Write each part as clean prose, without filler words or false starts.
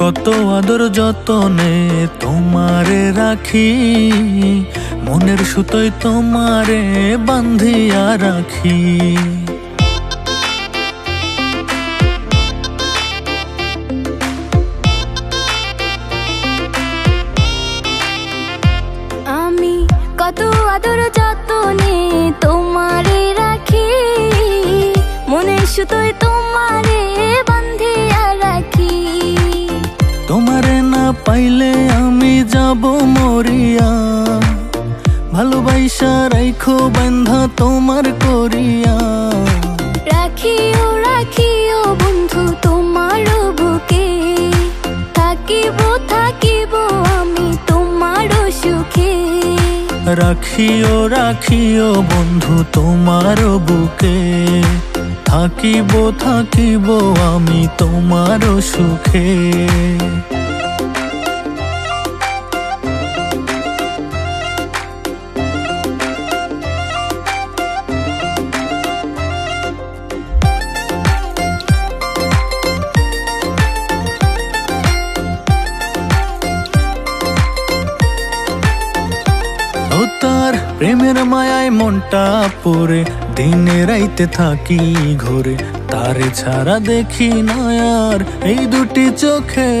কত আদর যতনে তোমারে রাখি, মনের সুতোয় তোমারে বান্ধিয়া রাখি। আমি কত আদর যতনে তোমারে রাখি, মনের সুতোয় তোমারে বান্ধিয়া রাখি। তোমারে না পাইলে আমি যাব মরিয়া, ভালোবাসা রাইখো বান্ধা তোমার করিয়া। রাখিও রাখিও বন্ধু তোমার বুকে, থাকিব থাকিব আমি তোমার সুখে। রাখিও রাখিও বন্ধু তোমার বুকে, থাকিব থাকিব আমি তোমার সুখে। তার প্রেমের মায়ায় মনটা পড়ে, দিনে রাইতে থাকি ঘরে, তারে ছাড়া দেখি না আর এই দুটি চোখে।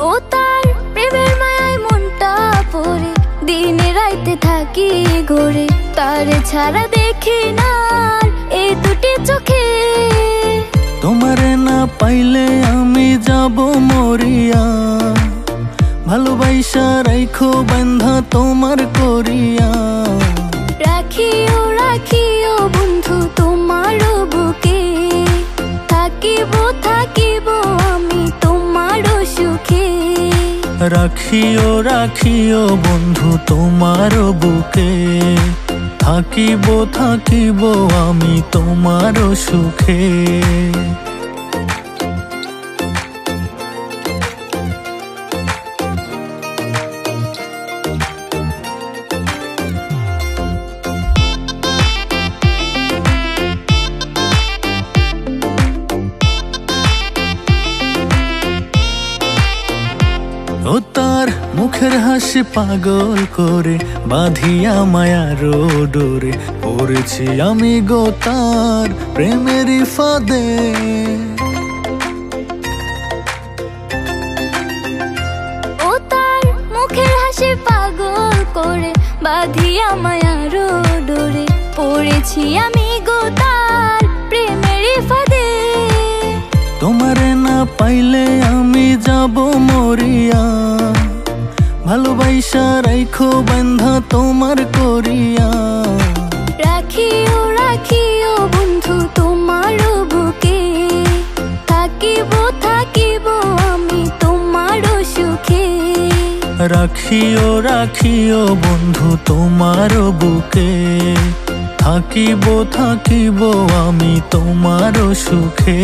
ও তার প্রেমের মায়ায় মনটা পড়ে, দিনে রাইতে থাকি ঘরে, তারে ছাড়া দেখি না আর এই দুটি চোখে। তোমারে না পাইলে আমি যাব মরিয়া, ভালোবাসা রাইখো বান্ধা তোমার করিয়া। রাখিও রাখিও বন্ধু তোমার বুকে, থাকিব থাকিব আমি তোমার সুখে। রাখিও রাখিও বন্ধু তোমার বুকে, থাকিব থাকিব আমি তোমার সুখে। ও তার মুখের হাসি পাগল করে, বাঁধিয়া মায়ার ডোরে, পড়েছি আমি গো তার প্রেমেরই ফাঁদে। ও তার মুখের হাসি পাগল করে, বাঁধিয়া মায়ার ডোরে, পড়েছি আমি গো তার প্রেমেরই ফাঁদে। তোমারে না পাইলে আমি যাব মরিয়া, ভালোবাসা রাইখো বান্ধা তোমার করিয়া। রাখিও রাখিও বন্ধু তোমার বুকে, থাকিব থাকিব আমি তোমার সুখে। রাখিও রাখিও বন্ধু তোমার বুকে, থাকিব থাকিব আমি তোমার সুখে।